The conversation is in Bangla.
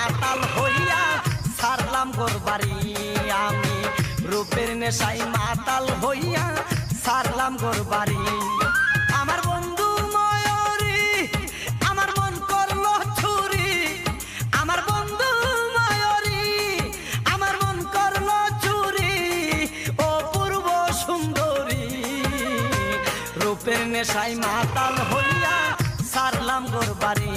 মাতাল হইয়া সারলাম গোর বাড়ি। আমি রূপের নেশায় মাতাল হইয়া সারলাম গোর বাড়ি। আমার বন্ধু ময়ূরী আমার মন করলো চুরি, আমার বন্ধু ময়ূরী আমার মন করলো চুরি। ও পূর্ব সুন্দরী রূপের নেশায় মাতাল হইয়া সারলাম গোর বাড়ি।